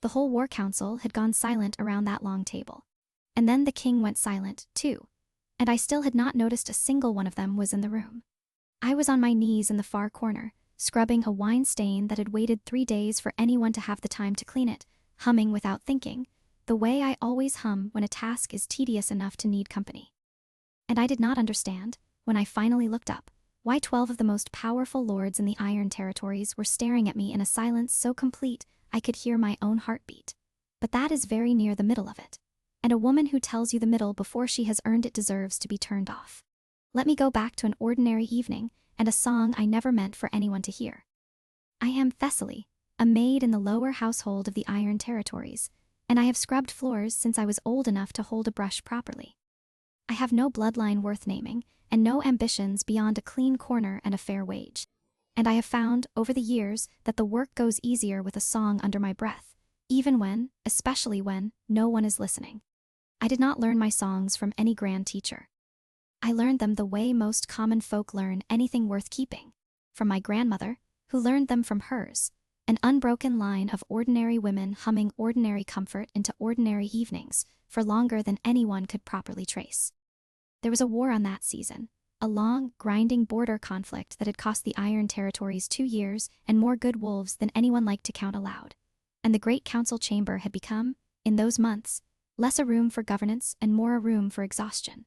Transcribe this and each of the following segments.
The whole war council had gone silent around that long table. And then the king went silent, too. And I still had not noticed a single one of them was in the room. I was on my knees in the far corner, scrubbing a wine stain that had waited 3 days for anyone to have the time to clean it, humming without thinking, the way I always hum when a task is tedious enough to need company. And I did not understand, when I finally looked up, why 12 of the most powerful lords in the Iron Territories were staring at me in a silence so complete I could hear my own heartbeat. But that is very near the middle of it. And a woman who tells you the middle before she has earned it deserves to be turned off. Let me go back to an ordinary evening and a song I never meant for anyone to hear. I am Thessaly, a maid in the lower household of the Iron Territories, and I have scrubbed floors since I was old enough to hold a brush properly. I have no bloodline worth naming, and no ambitions beyond a clean corner and a fair wage. And I have found, over the years, that the work goes easier with a song under my breath, even when, especially when, no one is listening. I did not learn my songs from any grand teacher. I learned them the way most common folk learn anything worth keeping, from my grandmother, who learned them from hers, an unbroken line of ordinary women humming ordinary comfort into ordinary evenings for longer than anyone could properly trace. There was a war on that season, a long, grinding border conflict that had cost the Iron Territories 2 years and more good wolves than anyone liked to count aloud. And the great council chamber had become, in those months, less a room for governance and more a room for exhaustion.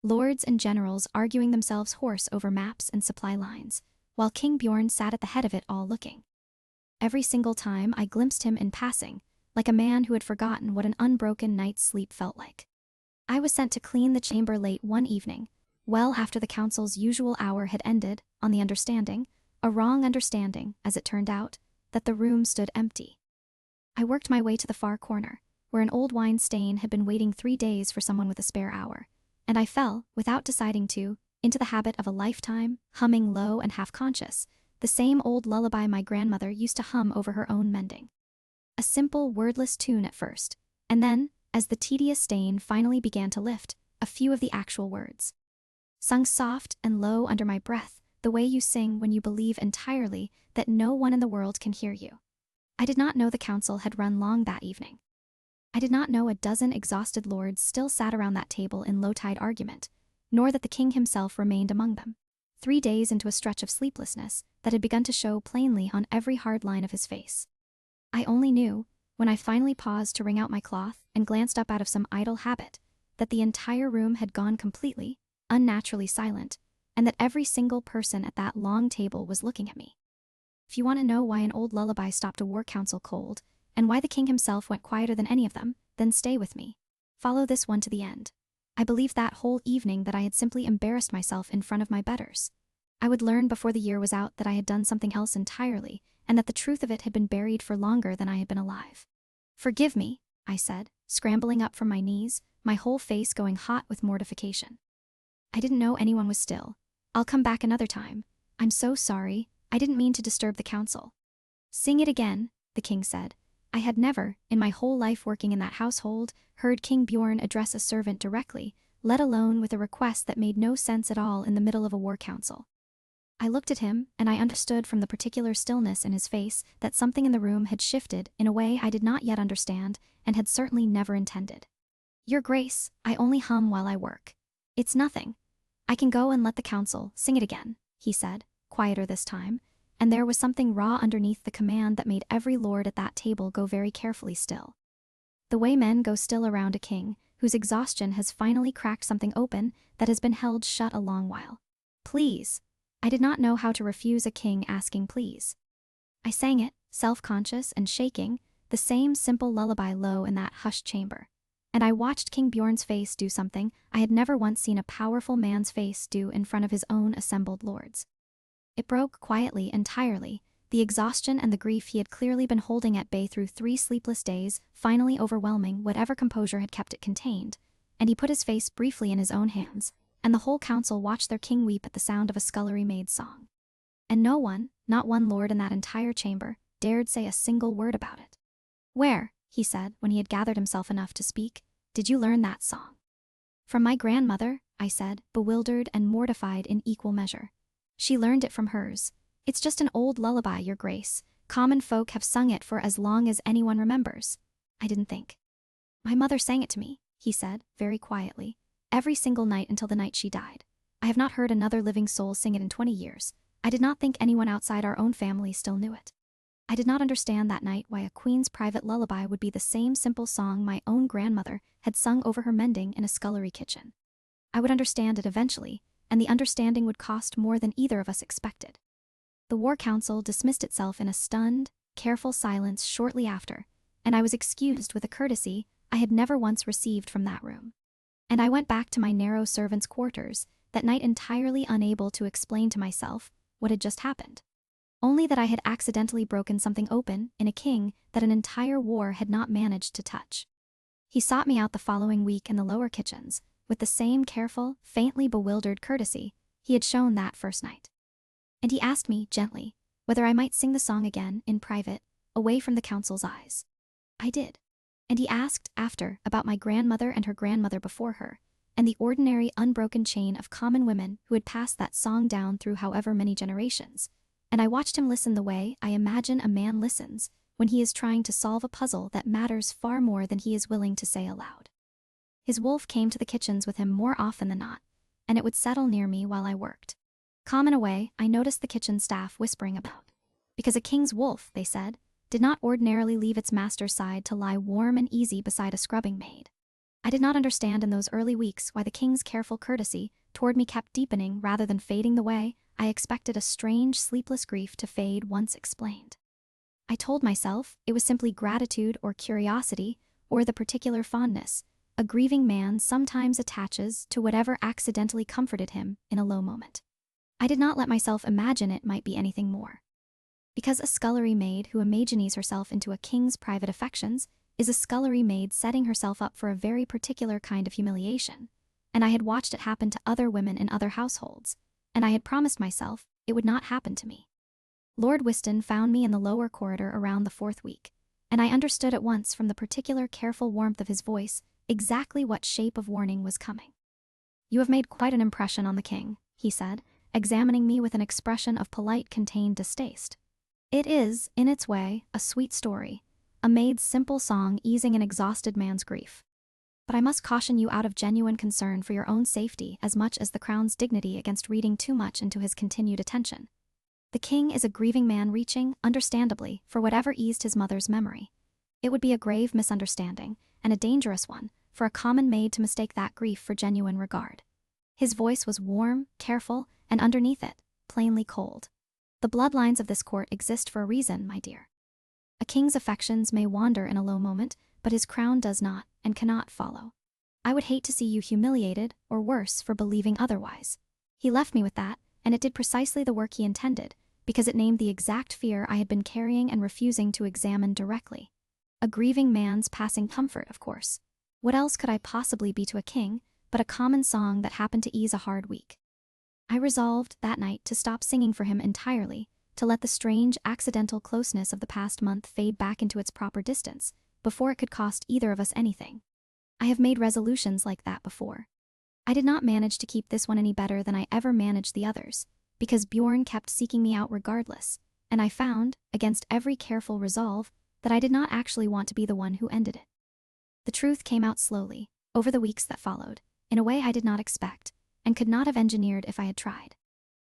Lords and generals arguing themselves hoarse over maps and supply lines, while King Bjorn sat at the head of it all looking. Every single time I glimpsed him in passing, like a man who had forgotten what an unbroken night's sleep felt like. I was sent to clean the chamber late one evening, well after the council's usual hour had ended, on the understanding, a wrong understanding, as it turned out, that the room stood empty. I worked my way to the far corner, where an old wine stain had been waiting 3 days for someone with a spare hour, and I fell, without deciding to, into the habit of a lifetime, humming low and half-conscious, the same old lullaby my grandmother used to hum over her own mending. A simple, wordless tune at first, and then, as the tedious stain finally began to lift, a few of the actual words. Sung soft and low under my breath, the way you sing when you believe entirely that no one in the world can hear you. I did not know the council had run long that evening. I did not know a dozen exhausted lords still sat around that table in low-tide argument, nor that the king himself remained among them, 3 days into a stretch of sleeplessness that had begun to show plainly on every hard line of his face. I only knew, when I finally paused to wring out my cloth and glanced up out of some idle habit, that the entire room had gone completely, unnaturally silent, and that every single person at that long table was looking at me. If you want to know why an old lullaby stopped a war council cold, and why the king himself went quieter than any of them, then stay with me. Follow this one to the end. I believed that whole evening that I had simply embarrassed myself in front of my betters. I would learn before the year was out that I had done something else entirely, and that the truth of it had been buried for longer than I had been alive. Forgive me, I said, scrambling up from my knees, my whole face going hot with mortification. I didn't know anyone was still. I'll come back another time. I'm so sorry, I didn't mean to disturb the council. Sing it again, the king said. I had never, in my whole life working in that household, heard King Bjorn address a servant directly, let alone with a request that made no sense at all in the middle of a war council. I looked at him, and I understood from the particular stillness in his face that something in the room had shifted in a way I did not yet understand and had certainly never intended. Your Grace, I only hum while I work. It's nothing. I can go and let the council sing it again, he said, quieter this time, and there was something raw underneath the command that made every lord at that table go very carefully still. The way men go still around a king, whose exhaustion has finally cracked something open that has been held shut a long while. Please. I did not know how to refuse a king asking please. I sang it, self-conscious and shaking, the same simple lullaby low in that hushed chamber. And I watched King Bjorn's face do something I had never once seen a powerful man's face do in front of his own assembled lords. It broke quietly, entirely, the exhaustion and the grief he had clearly been holding at bay through 3 sleepless days, finally overwhelming whatever composure had kept it contained, and he put his face briefly in his own hands, and the whole council watched their king weep at the sound of a scullery maid's song. And no one, not one lord in that entire chamber, dared say a single word about it. Where, he said, when he had gathered himself enough to speak, did you learn that song? From my grandmother, I said, bewildered and mortified in equal measure. She learned it from hers. It's just an old lullaby, Your Grace. Common folk have sung it for as long as anyone remembers. I didn't think. My mother sang it to me, he said, very quietly, every single night until the night she died. I have not heard another living soul sing it in 20 years. I did not think anyone outside our own family still knew it. I did not understand that night why a queen's private lullaby would be the same simple song my own grandmother had sung over her mending in a scullery kitchen. I would understand it eventually, and the understanding would cost more than either of us expected. The War Council dismissed itself in a stunned, careful silence shortly after, and I was excused with a courtesy I had never once received from that room. And I went back to my narrow servants' quarters that night entirely unable to explain to myself what had just happened. Only that I had accidentally broken something open in a king that an entire war had not managed to touch. He sought me out the following week in the lower kitchens, with the same careful, faintly bewildered courtesy he had shown that first night. And he asked me, gently, whether I might sing the song again, in private, away from the council's eyes. I did. And he asked, after, about my grandmother and her grandmother before her, and the ordinary unbroken chain of common women who had passed that song down through however many generations, and I watched him listen the way I imagine a man listens when he is trying to solve a puzzle that matters far more than he is willing to say aloud. His wolf came to the kitchens with him more often than not, and it would settle near me while I worked. Calm in a way, I noticed the kitchen staff whispering about. Because a king's wolf, they said, did not ordinarily leave its master's side to lie warm and easy beside a scrubbing maid. I did not understand in those early weeks why the king's careful courtesy toward me kept deepening rather than fading the way I expected a strange, sleepless grief to fade once explained. I told myself it was simply gratitude or curiosity or the particular fondness a grieving man sometimes attaches to whatever accidentally comforted him in a low moment. I did not let myself imagine it might be anything more. Because a scullery maid who imagines herself into a king's private affections is a scullery maid setting herself up for a very particular kind of humiliation, and I had watched it happen to other women in other households, and I had promised myself it would not happen to me. Lord Whiston found me in the lower corridor around the 4th week, and I understood at once from the particular careful warmth of his voice exactly what shape of warning was coming. You have made quite an impression on the king, he said, examining me with an expression of polite contained distaste. It is, in its way, a sweet story, a maid's simple song easing an exhausted man's grief. But I must caution you out of genuine concern for your own safety as much as the crown's dignity against reading too much into his continued attention. The king is a grieving man reaching, understandably, for whatever eased his mother's memory. It would be a grave misunderstanding, and a dangerous one, for a common maid to mistake that grief for genuine regard. His voice was warm, careful, and underneath it, plainly cold. The bloodlines of this court exist for a reason, my dear. A king's affections may wander in a low moment, but his crown does not, and cannot follow. I would hate to see you humiliated, or worse, for believing otherwise. He left me with that, and it did precisely the work he intended, because it named the exact fear I had been carrying and refusing to examine directly. A grieving man's passing comfort, of course. What else could I possibly be to a king, but a common song that happened to ease a hard week? I resolved, that night, to stop singing for him entirely, to let the strange, accidental closeness of the past month fade back into its proper distance, before it could cost either of us anything. I have made resolutions like that before. I did not manage to keep this one any better than I ever managed the others, because Bjorn kept seeking me out regardless, and I found, against every careful resolve, that I did not actually want to be the one who ended it. The truth came out slowly, over the weeks that followed, in a way I did not expect, and could not have engineered if I had tried.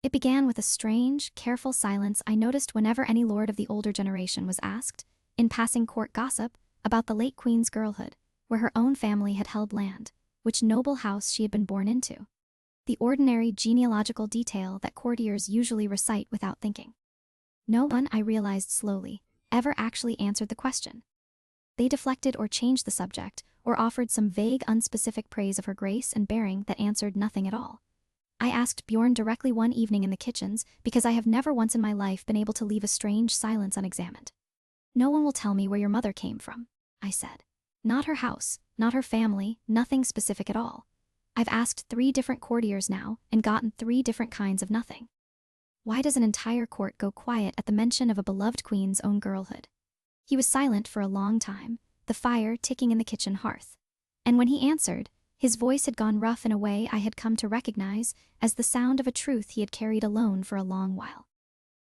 It began with a strange, careful silence I noticed whenever any lord of the older generation was asked, in passing court gossip, about the late queen's girlhood, where her own family had held land, which noble house she had been born into. The ordinary genealogical detail that courtiers usually recite without thinking. No one, I realized slowly, ever actually answered the question. They deflected or changed the subject, or offered some vague, unspecific praise of her grace and bearing that answered nothing at all. I asked Bjorn directly one evening in the kitchens because I have never once in my life been able to leave a strange silence unexamined. No one will tell me where your mother came from, I said. Not her house, not her family, nothing specific at all. I've asked 3 different courtiers now and gotten 3 different kinds of nothing. Why does an entire court go quiet at the mention of a beloved queen's own girlhood? He was silent for a long time, the fire ticking in the kitchen hearth. And when he answered, his voice had gone rough in a way I had come to recognize as the sound of a truth he had carried alone for a long while.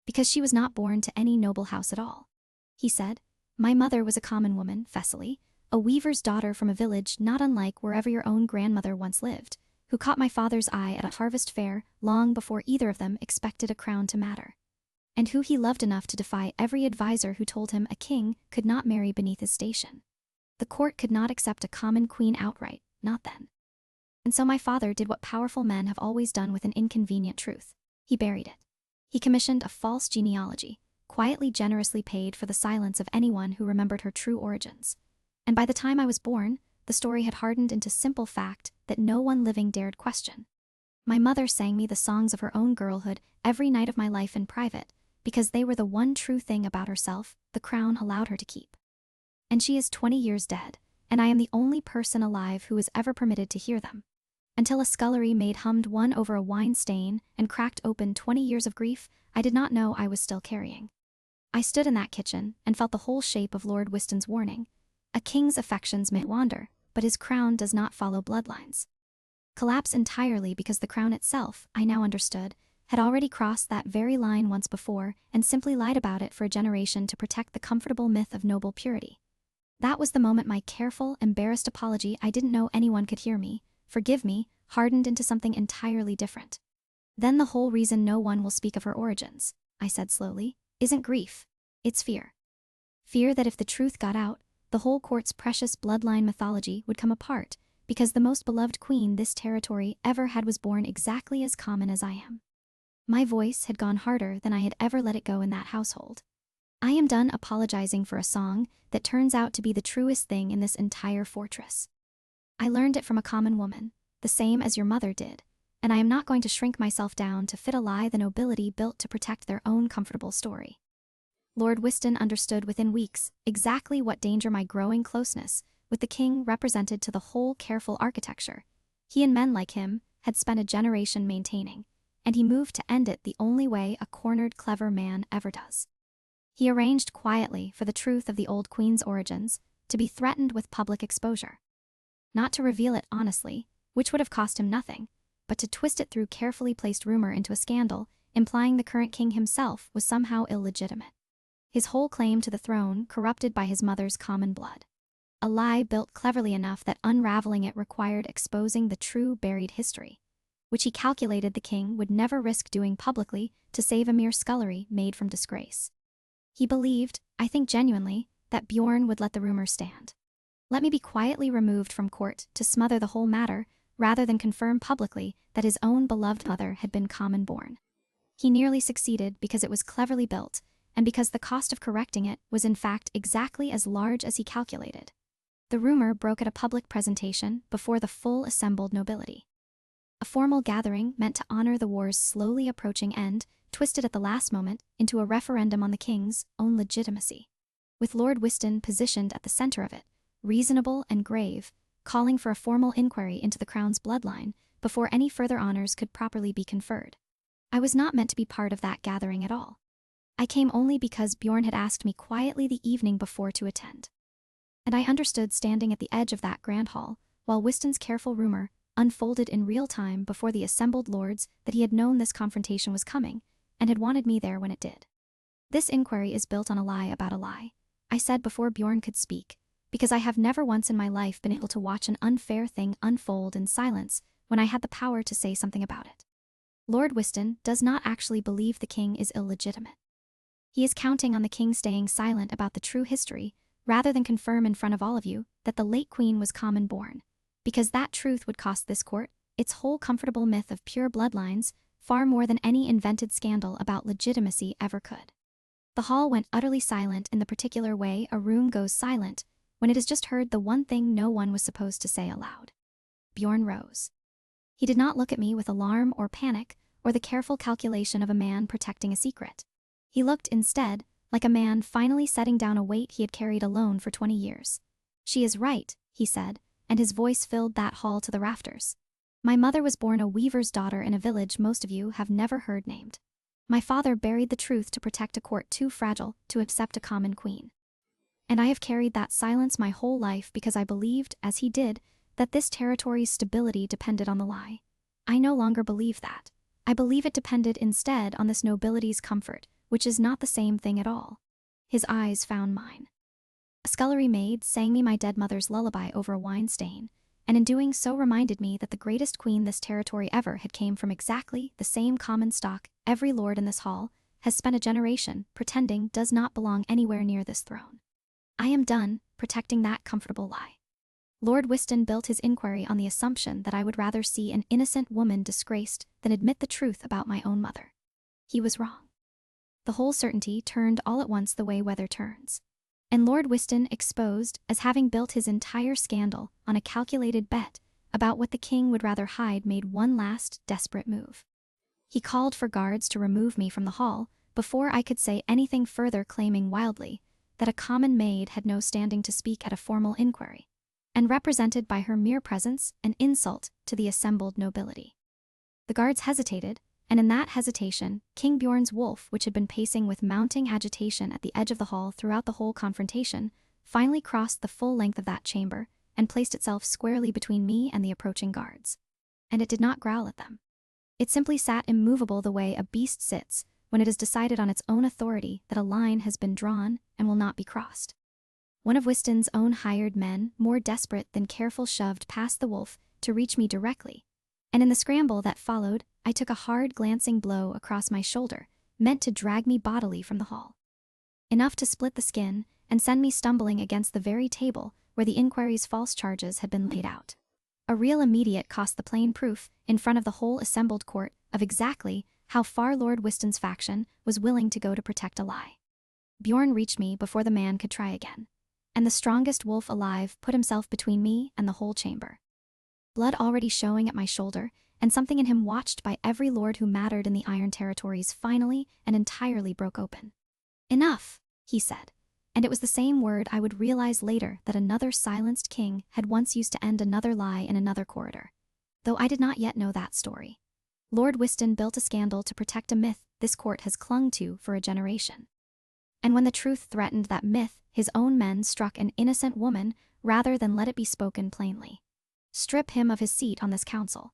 because she was not born to any noble house at all. He said, "My mother was a common woman, Thessaly, a weaver's daughter from a village not unlike wherever your own grandmother once lived, who caught my father's eye at a harvest fair long before either of them expected a crown to matter, and who he loved enough to defy every advisor who told him a king could not marry beneath his station. The court could not accept a common queen outright, not then. And so my father did what powerful men have always done with an inconvenient truth. He buried it. He commissioned a false genealogy, quietly generously paid for the silence of anyone who remembered her true origins. And by the time I was born, the story had hardened into simple fact that no one living dared question. My mother sang me the songs of her own girlhood every night of my life in private, because they were the one true thing about herself the crown allowed her to keep. And she is 20 years dead, and I am the only person alive who was ever permitted to hear them. Until a scullery maid hummed one over a wine stain and cracked open 20 years of grief I did not know I was still carrying. I stood in that kitchen and felt the whole shape of Lord Wiston's warning. A king's affections may wander, but his crown does not follow bloodlines. Collapse entirely because the crown itself, I now understood, had already crossed that very line once before and simply lied about it for a generation to protect the comfortable myth of noble purity. That was the moment my careful, embarrassed apology I didn't know anyone could hear me, forgive me, hardened into something entirely different. Then the whole reason no one will speak of her origins, I said slowly, isn't grief. It's fear. Fear that if the truth got out, the whole court's precious bloodline mythology would come apart, because the most beloved queen this territory ever had was born exactly as common as I am. My voice had gone harder than I had ever let it go in that household. I am done apologizing for a song that turns out to be the truest thing in this entire fortress. I learned it from a common woman, the same as your mother did, and I am not going to shrink myself down to fit a lie the nobility built to protect their own comfortable story. Lord Wiston understood within weeks exactly what danger my growing closeness with the king represented to the whole careful architecture he and men like him had spent a generation maintaining, and he moved to end it the only way a cornered clever man ever does. He arranged quietly for the truth of the old queen's origins to be threatened with public exposure. Not to reveal it honestly, which would have cost him nothing, but to twist it through carefully placed rumor into a scandal, implying the current king himself was somehow illegitimate. His whole claim to the throne corrupted by his mother's common blood. A lie built cleverly enough that unraveling it required exposing the true buried history, which he calculated the king would never risk doing publicly to save a mere scullery made from disgrace. He believed, I think genuinely, that Bjorn would let the rumor stand. Let me be quietly removed from court to smother the whole matter, rather than confirm publicly that his own beloved mother had been common born. He nearly succeeded because it was cleverly built, and because the cost of correcting it was in fact exactly as large as he calculated. The rumor broke at a public presentation before the full assembled nobility. A formal gathering meant to honor the war's slowly approaching end, twisted at the last moment into a referendum on the king's own legitimacy, with Lord Wiston positioned at the center of it, reasonable and grave, calling for a formal inquiry into the crown's bloodline before any further honors could properly be conferred. I was not meant to be part of that gathering at all. I came only because Bjorn had asked me quietly the evening before to attend. And I understood standing at the edge of that grand hall, while Wiston's careful rumor unfolded in real time before the assembled lords that he had known this confrontation was coming, and had wanted me there when it did. This inquiry is built on a lie about a lie, I said before Bjorn could speak, because I have never once in my life been able to watch an unfair thing unfold in silence when I had the power to say something about it. Lord Wiston does not actually believe the king is illegitimate. He is counting on the king staying silent about the true history, rather than confirm in front of all of you that the late queen was common born, because that truth would cost this court its whole comfortable myth of pure bloodlines far more than any invented scandal about legitimacy ever could. The hall went utterly silent in the particular way a room goes silent when it has just heard the one thing no one was supposed to say aloud. Bjorn rose. He did not look at me with alarm or panic or the careful calculation of a man protecting a secret. He looked, instead, like a man finally setting down a weight he had carried alone for 20 years. "She is right," he said, and his voice filled that hall to the rafters. "My mother was born a weaver's daughter in a village most of you have never heard named. My father buried the truth to protect a court too fragile to accept a common queen. And I have carried that silence my whole life because I believed, as he did, that this territory's stability depended on the lie. I no longer believe that. I believe it depended instead on this nobility's comfort, which is not the same thing at all. His eyes found mine. A scullery maid sang me my dead mother's lullaby over a wine stain, and in doing so reminded me that the greatest queen this territory ever had came from exactly the same common stock every lord in this hall has spent a generation pretending does not belong anywhere near this throne. I am done protecting that comfortable lie. Lord Whiston built his inquiry on the assumption that I would rather see an innocent woman disgraced than admit the truth about my own mother. He was wrong. The whole certainty turned all at once the way weather turns. And Lord Whiston exposed as having built his entire scandal on a calculated bet about what the king would rather hide made one last desperate move. He called for guards to remove me from the hall before I could say anything further, claiming wildly that a common maid had no standing to speak at a formal inquiry, and represented by her mere presence an insult to the assembled nobility. The guards hesitated, and in that hesitation, King Bjorn's wolf, which had been pacing with mounting agitation at the edge of the hall throughout the whole confrontation, finally crossed the full length of that chamber and placed itself squarely between me and the approaching guards. And it did not growl at them. It simply sat immovable the way a beast sits when it has decided on its own authority that a line has been drawn and will not be crossed. One of Whiston's own hired men, more desperate than careful, shoved past the wolf to reach me directly, and in the scramble that followed, I took a hard glancing blow across my shoulder, meant to drag me bodily from the hall. Enough to split the skin and send me stumbling against the very table where the inquiry's false charges had been laid out. A real immediate cost the plain proof in front of the whole assembled court of exactly how far Lord Whiston's faction was willing to go to protect a lie. Bjorn reached me before the man could try again, and the strongest wolf alive put himself between me and the whole chamber. Blood already showing at my shoulder, and something in him watched by every lord who mattered in the Iron Territories finally and entirely broke open. "Enough," he said, and it was the same word I would realize later that another silenced king had once used to end another lie in another corridor, though I did not yet know that story. Lord Whiston built a scandal to protect a myth this court has clung to for a generation. And when the truth threatened that myth, his own men struck an innocent woman rather than let it be spoken plainly. Strip him of his seat on this council.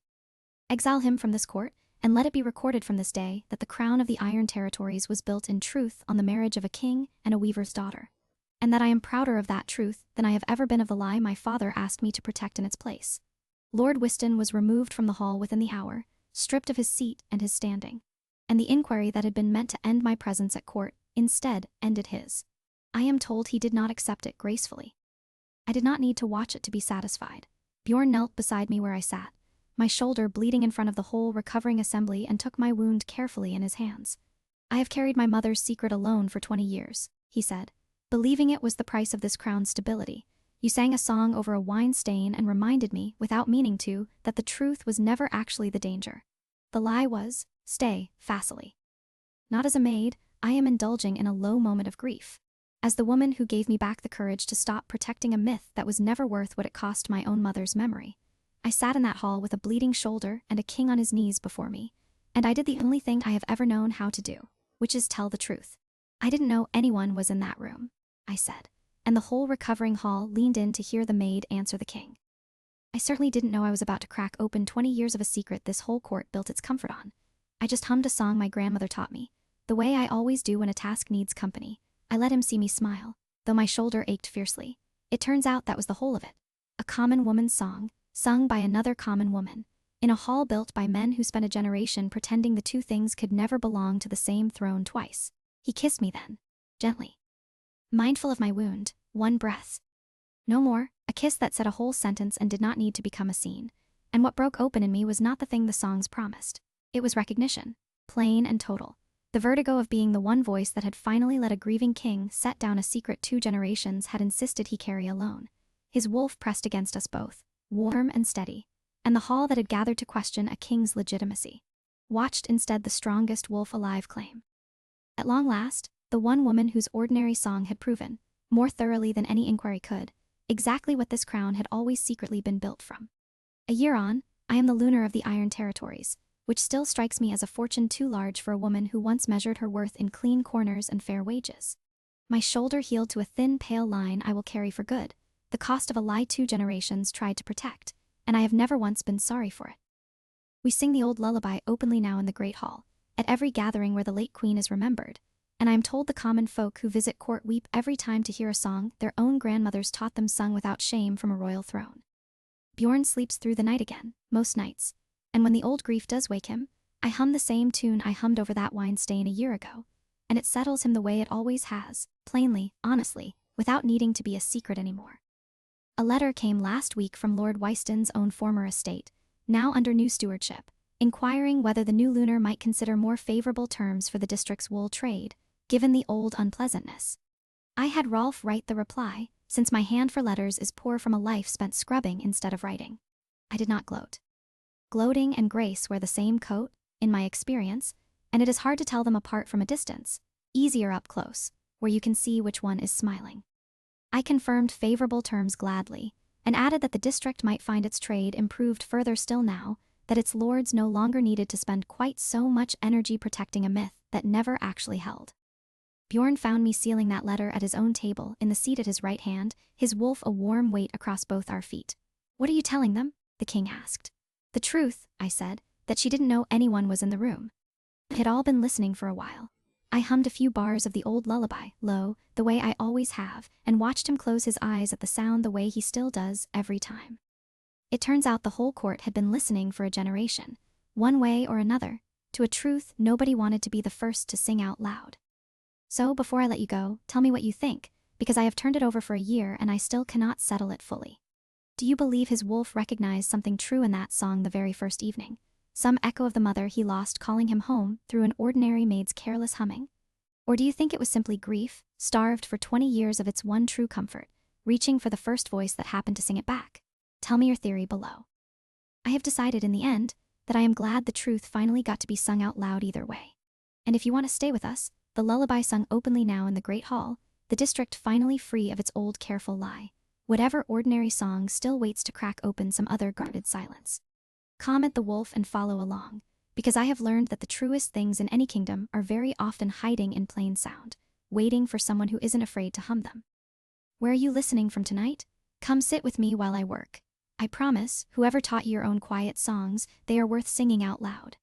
Exile him from this court, and let it be recorded from this day that the crown of the Iron Territories was built in truth on the marriage of a king and a weaver's daughter, and that I am prouder of that truth than I have ever been of the lie my father asked me to protect in its place. Lord Whiston was removed from the hall within the hour, stripped of his seat and his standing, and the inquiry that had been meant to end my presence at court instead ended his. I am told he did not accept it gracefully. I did not need to watch it to be satisfied. Bjorn knelt beside me where I sat, my shoulder bleeding in front of the whole recovering assembly, and took my wound carefully in his hands. "I have carried my mother's secret alone for 20 years, he said, "believing it was the price of this crown's stability. You sang a song over a wine stain and reminded me, without meaning to, that the truth was never actually the danger. The lie was, stay, facilely. Not as a maid, I am indulging in a low moment of grief. As the woman who gave me back the courage to stop protecting a myth that was never worth what it cost my own mother's memory. I sat in that hall with a bleeding shoulder and a king on his knees before me, and I did the only thing I have ever known how to do, which is tell the truth. I didn't know anyone was in that room," I said, and the whole recovering hall leaned in to hear the maid answer the king. "I certainly didn't know I was about to crack open 20 years of a secret this whole court built its comfort on. I just hummed a song my grandmother taught me, the way I always do when a task needs company. I let him see me smile, though my shoulder ached fiercely. It turns out that was the whole of it. A common woman's song, sung by another common woman, in a hall built by men who spent a generation pretending the two things could never belong to the same throne twice. He kissed me then, gently. Mindful of my wound, one breath. No more, a kiss that said a whole sentence and did not need to become a scene. And what broke open in me was not the thing the songs promised. It was recognition, plain and total. The vertigo of being the one voice that had finally let a grieving king set down a secret 2 generations had insisted he carry alone. His wolf pressed against us both, warm and steady, and the hall that had gathered to question a king's legitimacy watched instead the strongest wolf alive claim. At long last, the one woman whose ordinary song had proven, more thoroughly than any inquiry could, exactly what this crown had always secretly been built from. A year on, I am the lunar of the Iron Territories, which still strikes me as a fortune too large for a woman who once measured her worth in clean corners and fair wages. My shoulder healed to a thin, pale line I will carry for good, the cost of a lie 2 generations tried to protect, and I have never once been sorry for it. We sing the old lullaby openly now in the Great Hall, at every gathering where the late queen is remembered, and I am told the common folk who visit court weep every time to hear a song their own grandmothers taught them sung without shame from a royal throne. Bjorn sleeps through the night again, most nights, and when the old grief does wake him, I hum the same tune I hummed over that wine stain a year ago, and it settles him the way it always has, plainly, honestly, without needing to be a secret anymore. A letter came last week from Lord Wyston's own former estate, now under new stewardship, inquiring whether the new lunar might consider more favorable terms for the district's wool trade, given the old unpleasantness. I had Rolf write the reply, since my hand for letters is poor from a life spent scrubbing instead of writing. I did not gloat. Gloating and grace wear the same coat, in my experience, and it is hard to tell them apart from a distance, easier up close, where you can see which one is smiling. I confirmed favorable terms gladly, and added that the district might find its trade improved further still now that its lords no longer needed to spend quite so much energy protecting a myth that never actually held. Bjorn found me sealing that letter at his own table in the seat at his right hand, his wolf a warm weight across both our feet. "What are you telling them?" the king asked. "The truth," I said, "that she didn't know anyone was in the room." We had all been listening for a while. I hummed a few bars of the old lullaby, low, the way I always have, and watched him close his eyes at the sound the way he still does every time. It turns out the whole court had been listening for a generation, one way or another, to a truth nobody wanted to be the first to sing out loud. So before I let you go, tell me what you think, because I have turned it over for a year and I still cannot settle it fully. Do you believe his wolf recognized something true in that song the very first evening? Some echo of the mother he lost calling him home through an ordinary maid's careless humming? Or do you think it was simply grief, starved for 20 years of its one true comfort, reaching for the first voice that happened to sing it back? Tell me your theory below. I have decided in the end that I am glad the truth finally got to be sung out loud either way. And if you want to stay with us, the lullaby sung openly now in the Great Hall, the district finally free of its old careful lie, whatever ordinary song still waits to crack open some other guarded silence. Comment the wolf and follow along, because I have learned that the truest things in any kingdom are very often hiding in plain sound, waiting for someone who isn't afraid to hum them. Where are you listening from tonight? Come sit with me while I work. I promise, whoever taught you your own quiet songs, they are worth singing out loud.